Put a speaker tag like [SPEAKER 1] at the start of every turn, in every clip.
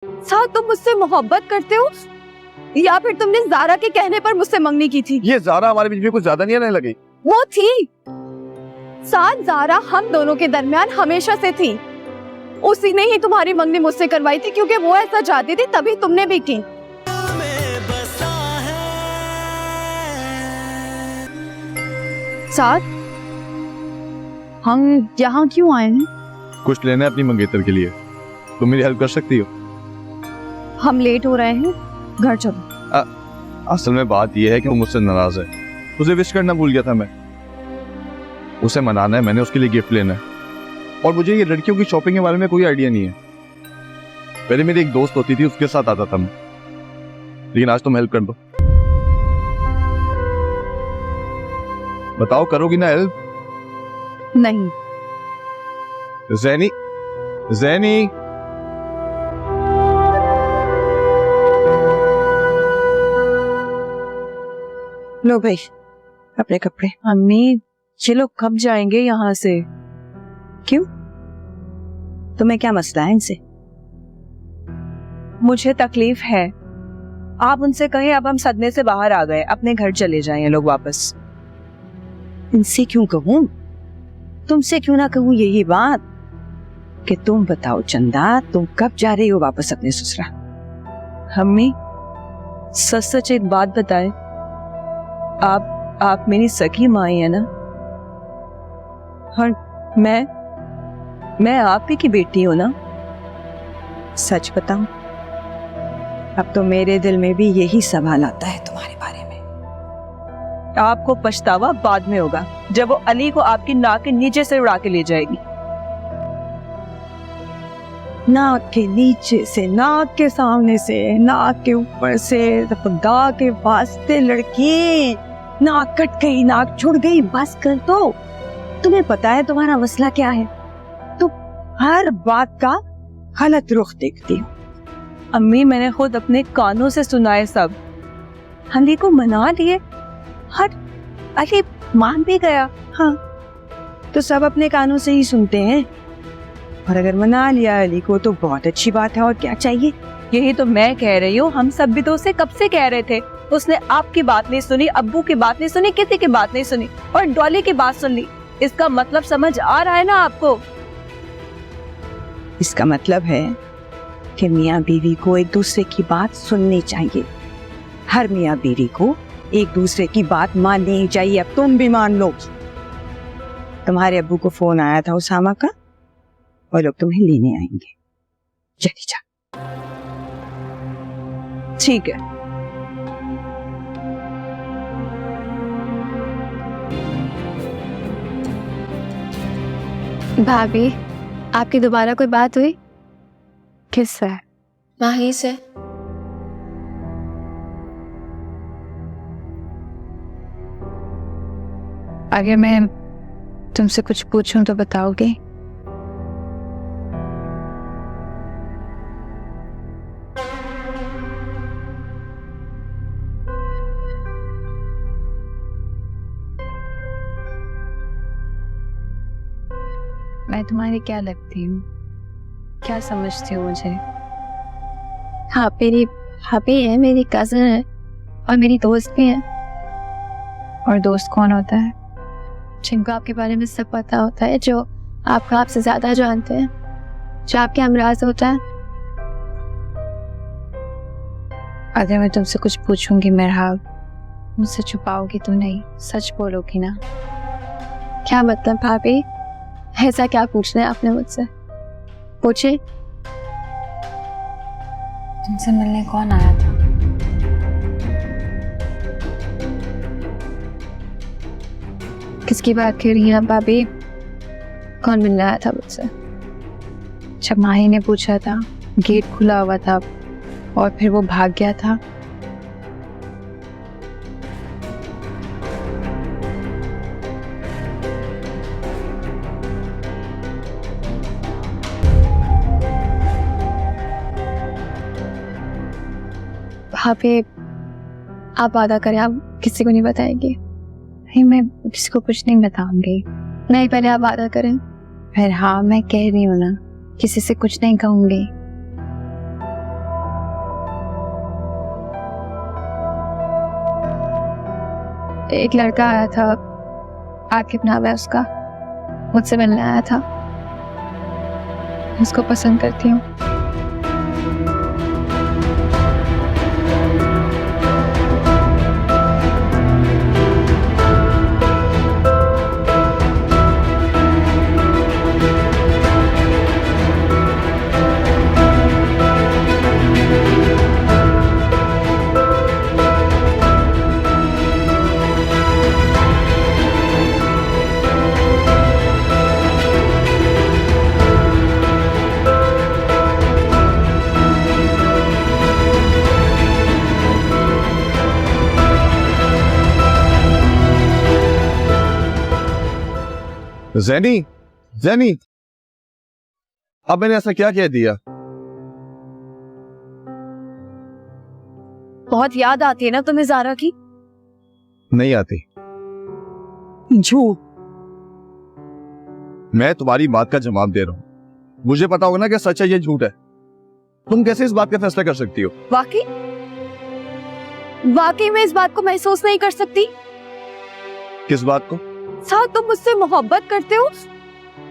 [SPEAKER 1] साथ तुम मुझसे मोहब्बत करते हो या फिर तुमने ज़ारा के कहने पर मुझसे मंगनी की थी?
[SPEAKER 2] ये ज़ारा हमारे बीच में कुछ ज्यादा नहीं रहने लगी।
[SPEAKER 1] वो थी साथ, ज़ारा हम दोनों के दरमियान हमेशा से थी। उसी ने ही तुम्हारी मंगनी मुझसे करवाई थी क्योंकि वो ऐसा चाहती थी, तभी तुमने भी की। साथ हम यहाँ क्यों आए हैं?
[SPEAKER 2] कुछ लेना है अपनी मंगेतर के लिए, तुम मेरी हेल्प कर सकती हो?
[SPEAKER 1] हम लेट हो रहे हैं, घर चलो।
[SPEAKER 2] असल में बात यह है कि वो मुझसे नाराज है। उसे विश करना भूल गया था मैं। उसे मनाना है, मैंने उसके लिए गिफ्ट लेना है। और मुझे ये लड़कियों की शॉपिंग के बारे में कोई आइडिया नहीं है। पहले मेरी एक दोस्त होती थी, उसके साथ आता था मैं, लेकिन आज तुम हेल्प कर दो। बताओ, करोगी ना हेल्प?
[SPEAKER 1] नहीं।
[SPEAKER 2] ज़ैनी, ज़ैनी,
[SPEAKER 3] लो भाई अपने कपड़े। अम्मी ये लोग कब जाएंगे यहाँ से? क्यों, तुम्हें क्या मसला है इनसे? मुझे तकलीफ है। आप उनसे कहें अब हम सदमे से बाहर आ गए, अपने घर चले जाएं ये लोग वापस। इनसे क्यों कहूँ, तुमसे क्यों ना कहूँ यही बात कि तुम बताओ चंदा, तुम कब जा रही हो वापस अपने ससुराल? अम्मी सच सच एक बात बताए, आप मेरी सगी माँ है ना, और मैं आप ही की बेटी हूं ना। सच बताऊं, अब तो मेरे दिल में भी यही सवाल आता है तुम्हारे बारे में। आपको पछतावा बाद में होगा, जब वो अली को आपकी नाक के नीचे से उड़ा के ले जाएगी। नाक के नीचे से, नाक के सामने से, नाक के ऊपर से, खुदा के वास्ते लड़की, नाक कट गई, नाक छुड़ गई, बस कर दो। तुम्हें पता है तुम्हारा मसला क्या है? तुम हर बात का गलत रुख देखती हो। अम्मी मैंने खुद अपने कानों से सुना है सब। अली को मना लिए, हर अली मान भी गया। हाँ तो सब अपने कानों से ही सुनते हैं, और अगर मना लिया अली को तो बहुत अच्छी बात है, और क्या चाहिए। यही तो मैं कह रही हूँ, हम सब भी तो उसे कब से कह रहे थे। उसने आपकी बात नहीं सुनी, अब्बू की बात नहीं सुनी, किसी की बात नहीं सुनी, और डॉली की बात सुन ली। इसका मतलब समझ आ रहा है ना आपको? इसका मतलब है कि मियाँ बीवी को एक दूसरे की बात सुननी चाहिए। हर मियाँ बीवी को एक दूसरे की बात माननी चाहिए। अब तुम भी मान लो। तुम्हारे अब्बू को फोन आया था उसामा का, और लोग तुम्हें लेने आएंगे। चली जा। ठीक है।
[SPEAKER 1] भाभी, आपकी दोबारा कोई बात हुई? किससे?
[SPEAKER 4] माही से।
[SPEAKER 1] अगर मैं तुमसे कुछ पूछूं तो बताओगे? मैं तुम्हारी क्या लगती हूँ? क्या समझती हो मुझे? हाँ, मेरी भाभी है, मेरी कज़न है, और मेरी दोस्त भी है। और दोस्त कौन होता है? जिनको आपके बारे में सब पता होता है, जो आपको आपसे ज़्यादा जानते हैं, जो आपके हमराज होता है। अगर मैं तुमसे कुछ पूछूंगी मेरा, मुझसे छुपाओगी तो नहीं, सच बोलोगी ना? क्या मतलब भाभी, ऐसा क्या पूछना है आपने मुझसे? पूछे।
[SPEAKER 4] तुमसे मिलने कौन आया था?
[SPEAKER 1] किसकी बात कर रही हैं आप भाभी? कौन मिलने आया था मुझसे? जब माही ने पूछा था, गेट खुला हुआ था और फिर वो भाग गया था। भाभी, आप वादा करें आप किसी को नहीं बताएंगे? नहीं, मैं किसी को कुछ नहीं बताऊंगी। नहीं, पहले आप वादा करें। फिर हाँ, मैं कह रही हूँ ना, किसी से कुछ नहीं कहूंगी। एक लड़का आया था, आकिब नाम है उसका, मुझसे मिलने आया था। उसको पसंद करती हूँ।
[SPEAKER 2] ज़ैनी, ज़ैनी, अब मैंने ऐसा क्या कह दिया?
[SPEAKER 3] बहुत याद आती है ना तुम्हें ज़ारा की?
[SPEAKER 2] नहीं आती।
[SPEAKER 3] झूठ।
[SPEAKER 2] मैं तुम्हारी बात का जवाब दे रहा हूँ। मुझे पता होगा ना कि सच है ये झूठ है। तुम कैसे इस बात का फैसला कर सकती हो?
[SPEAKER 3] वाकई मैं इस बात को महसूस नहीं कर सकती।
[SPEAKER 2] किस बात को?
[SPEAKER 3] साथ तुम मुझसे मोहब्बत करते हो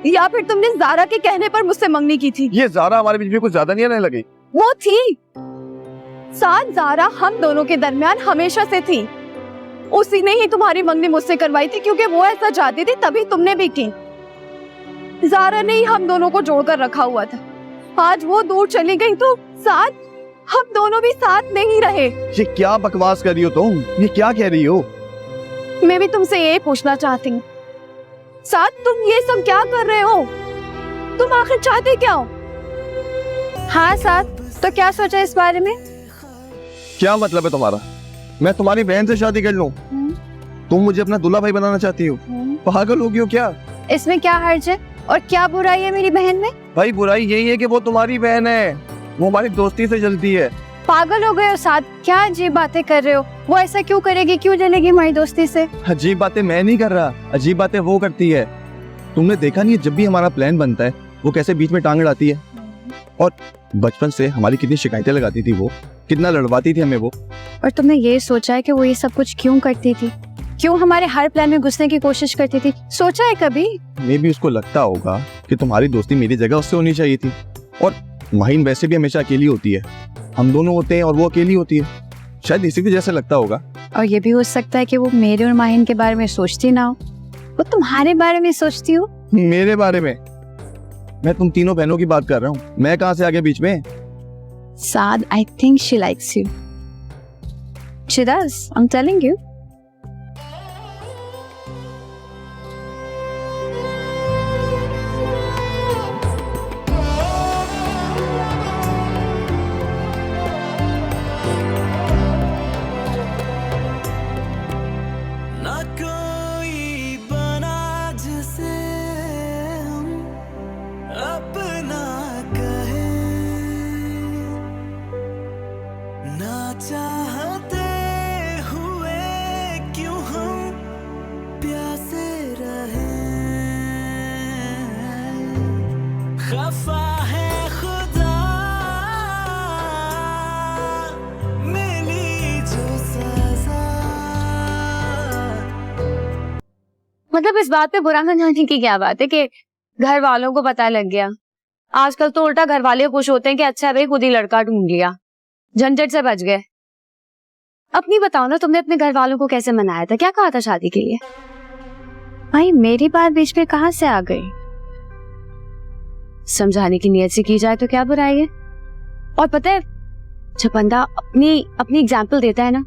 [SPEAKER 3] या फिर तुमने ज़ारा के कहने पर मुझसे मंगनी की थी?
[SPEAKER 2] ये ज़ारा हमारे बीच में कुछ ज्यादा नहीं रहने लगी।
[SPEAKER 3] वो थी साथ, ज़ारा हम दोनों के दरमियान हमेशा से थी। उसी ने ही तुम्हारी मंगनी मुझसे करवाई थी क्योंकि वो ऐसा चाहती थी, तभी तुमने भी की। ज़ारा ने ही हम दोनों को जोड़कर रखा हुआ था। आज वो दूर चली गई तो साथ हम दोनों भी साथ नहीं रहे।
[SPEAKER 2] ये क्या बकवास कर रही हो तुम? ये क्या कह रही हो?
[SPEAKER 3] मैं भी तुमसे यही पूछना चाहती हूँ, साथ तुम ये सब क्या कर रहे हो? तुम आखिर चाहते क्या हो?
[SPEAKER 1] हाँ साथ, तो क्या सोचा इस बारे में?
[SPEAKER 2] क्या मतलब है तुम्हारा? मैं तुम्हारी बहन से शादी कर लूं? तुम मुझे अपना दूल्हा भाई बनाना चाहती हो? पागल हो गई हो क्या?
[SPEAKER 1] इसमें क्या हर्ज है और क्या बुराई है मेरी बहन में?
[SPEAKER 2] भाई बुराई यही है कि वो तुम्हारी बहन है, वो हमारी दोस्ती से जलती है।
[SPEAKER 1] पागल हो गए हो साथ, क्या अजीब बातें कर रहे हो? वो ऐसा क्यों करेगी, क्यों जलेगी हमारी दोस्ती से?
[SPEAKER 2] अजीब बातें मैं नहीं कर रहा, अजीब बातें वो करती है। तुमने देखा नहीं है जब भी हमारा प्लान बनता है वो कैसे बीच में टांग अड़ाती है? और बचपन से हमारी कितनी शिकायतें लगाती थी वो, कितना लड़वाती थी हमें वो।
[SPEAKER 1] और तुमने ये सोचा है कि वो ये सब कुछ क्यों करती थी? क्यों हमारे हर प्लान में घुसने की कोशिश करती थी? सोचा है कभी?
[SPEAKER 2] मे भी उसको लगता होगा कि तुम्हारी दोस्ती मेरी जगह उससे होनी चाहिए थी। और माहिन वैसे भी हमेशा अकेली होती है, हम दोनों होते हैं और वो अकेली होती है, शायद इसी की जैसे लगता होगा।
[SPEAKER 1] और ये भी हो सकता है कि वो मेरे और माहिन के बारे में सोचती ना हो, वो तुम्हारे बारे में सोचती हो।
[SPEAKER 2] मेरे बारे में? मैं तुम तीनों बहनों की बात कर रहा हूँ, मैं कहाँ से आगे बीच में?
[SPEAKER 1] साद, I think she likes you. She does, I'm telling you.
[SPEAKER 5] चाहते हुए क्यों हम प्यासे रहे, खफा है खुदा मिली जो सजा।
[SPEAKER 1] मतलब इस बात पे बुरा मानने की क्या बात है कि घर वालों को पता लग गया? आजकल तो उल्टा घर वाले खुश होते हैं कि अच्छा भाई खुद ही लड़का ढूंढ लिया, झंझट से बच गए। अपनी बताओ ना, तुमने अपने घर वालों को कैसे मनाया था? क्या कहा था शादी के लिए? भाई मेरी बात बीच में कहां से आ गई? समझाने की नियत से की जाए तो क्या बुराई है? और पता है जब बंदा अपनी एग्जाम्पल देता है ना,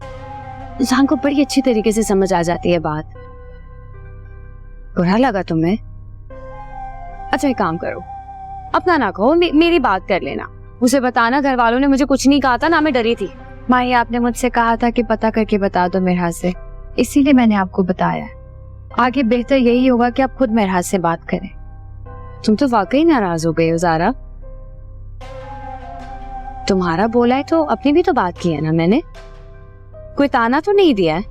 [SPEAKER 1] इंसान को बड़ी अच्छी तरीके से समझ आ जाती है बात। बुरा लगा तुम्हें? अच्छा एक काम करो, अपना ना कहो, मेरी बात कर लेना। उसे बताना घर वालों ने मुझे कुछ नहीं कहा था ना, मैं डरी थी। माही आपने मुझसे कहा था कि पता करके बता दो मेरे हाथ से, इसीलिए मैंने आपको बताया। आगे बेहतर यही होगा कि आप खुद मेरे हाथ से बात करें। तुम तो वाकई नाराज हो गए हो ज़ारा। तुम्हारा बोला है तो अपनी भी तो बात की है ना मैंने, कोई ताना तो नहीं दिया है।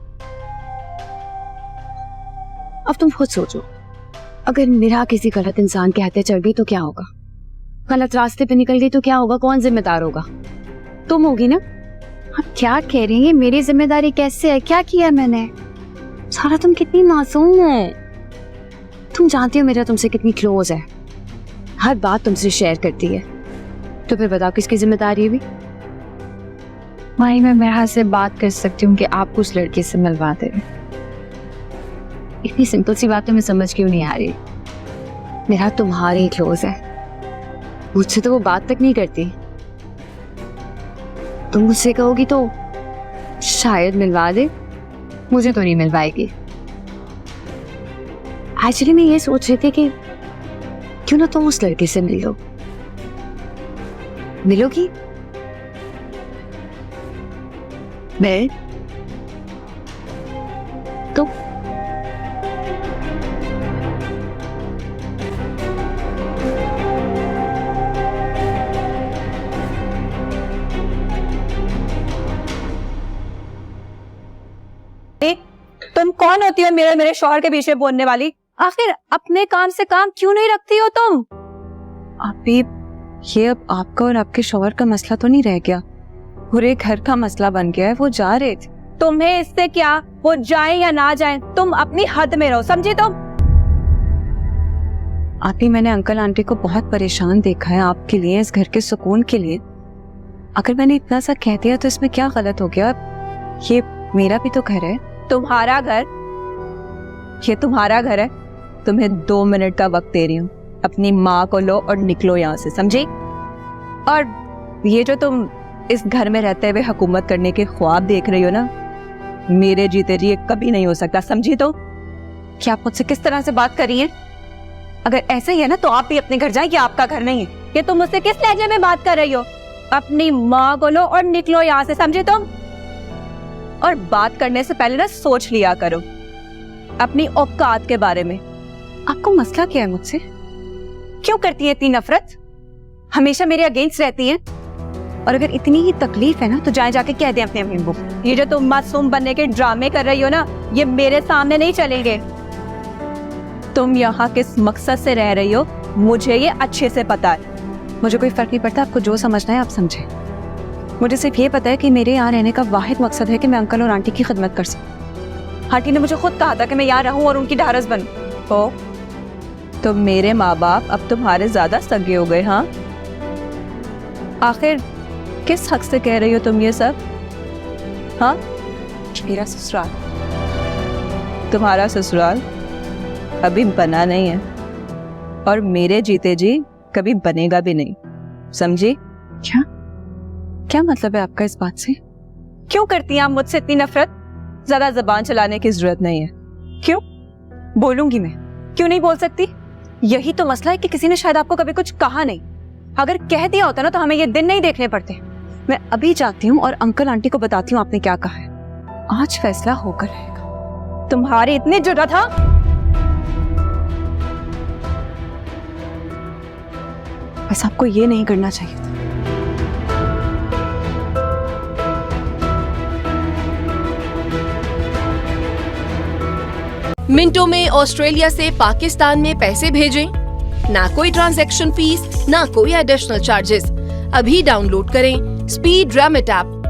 [SPEAKER 1] अब तुम खुद सोचो, अगर मेरा किसी गलत इंसान के हाथे चढ़ गई तो क्या होगा? गलत रास्ते पे निकल गई तो क्या होगा? कौन जिम्मेदार होगा? तुम होगी ना। आप क्या कह रही हैं? मेरी जिम्मेदारी कैसे है? क्या किया मैंने? सारा तुम कितनी मासूम हो। तुम जानती हो मेरा तुमसे कितनी क्लोज है, हर बात तुमसे शेयर करती है, तो फिर बताओ किसकी जिम्मेदारी है भी?
[SPEAKER 4] माही, मैं मेरा से बात कर सकती हूँ कि आप उस लड़के से मिलवा दे।
[SPEAKER 1] इतनी सिंपल सी बात तुम्हें समझ क्यों नहीं आ रही? मेरा तुम्हारे ही क्लोज है, मुझसे तो वो बात तक नहीं करती। तुम मुझसे कहोगी तो शायद मिलवा दे, मुझे तो नहीं मिलवाएगी। एक्चुअली मैं ये सोच रही थी कि क्यों ना तुम उस लड़के से मिल लो। मिलोगी? मैं तो
[SPEAKER 3] तुम कौन होती हो मेरे शौहर के बीच में बोलने वाली? आखिर अपने काम से काम क्यों नहीं रखती हो तुम?
[SPEAKER 6] अभी ये अब आपका और आपके शौहर का मसला तो नहीं रह गया, पूरे घर का मसला बन गया है। वो जा रहे थे।
[SPEAKER 3] तुम्हें इससे क्या, वो जाए या ना जाए, तुम अपनी हद में रहो, समझी तुम?
[SPEAKER 6] आपी, मैंने अंकल आंटी को बहुत परेशान देखा है आपके लिए, इस घर के सुकून के लिए। अगर मैंने इतना सा कह दिया तो इसमें क्या गलत हो गया? ये मेरा भी तो घर है।
[SPEAKER 3] तुम्हारा घर? ये तुम्हारा घर है? तुम्हें 2 मिनट का वक्त दे रही हूँ, अपनी माँ को लो और निकलो यहाँ से, समझी? और ये जो तुम इस घर में रहते हुए हुकूमत करने के ख्वाब देख रही हो ना, मेरे जीते जी ये कभी नहीं हो सकता, समझी? तो
[SPEAKER 6] क्या आप मुझसे किस तरह से बात कर रही हैं? अगर ऐसा ही है ना तो आप भी अपने घर जाएं, ये आपका घर नहीं है।
[SPEAKER 3] ये तुम मुझसे किस लहजे में बात कर रही हो? अपनी माँ को लो और निकलो यहाँ से, समझे तुम? और बात करने से पहले ना सोच लिया करो अपनी औकात के बारे में।
[SPEAKER 6] आपको मसला क्या है मुझसे? क्यों करती है इतनी नफरत? हमेशा मेरे अगेंस्ट रहती हैं। और अगर इतनी ही तकलीफ है ना तो जाए जाके कह दें अपने अम्मी को।
[SPEAKER 3] ये जो तुम मासूम बनने के ड्रामे कर रही हो ना, ये मेरे सामने नहीं चलेंगे। तुम यहाँ किस मकसद से रह रही हो मुझे ये अच्छे से पता है।
[SPEAKER 6] मुझे कोई फर्क नहीं पड़ता, आपको जो समझना है आप समझे। मुझे सिर्फ ये पता है कि मेरे यहाँ रहने का वाहिद मकसद है कि मैं अंकल और आंटी की खिदमत कर सकूं।
[SPEAKER 3] आंटी ने मुझे खुद कहा था कि मैं यहाँ रहूं और उनकी ढारस बनूं। हो तो मेरे माँ बाप अब तुम्हारे ज्यादा सगे हो गए? हाँ, आखिर किस हक से कह रही हो तुम ये सब? हाँ,
[SPEAKER 6] मेरा ससुराल,
[SPEAKER 3] तुम्हारा ससुराल अभी बना नहीं है और मेरे जीते जी कभी बनेगा भी नहीं, समझी?
[SPEAKER 6] क्या मतलब है आपका इस बात से?
[SPEAKER 3] क्यों करती हैं आप मुझसे इतनी नफरत? ज्यादा जबान चलाने की जरूरत नहीं है। क्यों
[SPEAKER 6] बोलूंगी मैं,
[SPEAKER 3] क्यों नहीं बोल सकती?
[SPEAKER 6] यही तो मसला है कि किसी ने शायद आपको कभी कुछ कहा नहीं। अगर कह दिया होता ना तो हमें ये दिन नहीं देखने पड़ते। मैं अभी जाती हूँ और अंकल आंटी को बताती हूँ आपने क्या कहा है। आज फैसला होकर रहेगा।
[SPEAKER 3] तुम्हारी इतनी जुर्रत था?
[SPEAKER 6] बस आपको ये नहीं करना चाहिए था।
[SPEAKER 7] मिनटों में ऑस्ट्रेलिया से पाकिस्तान में पैसे भेजें, ना कोई ट्रांजैक्शन फीस, ना कोई एडिशनल चार्जेस। अभी डाउनलोड करें स्पीड रेमिट ऐप।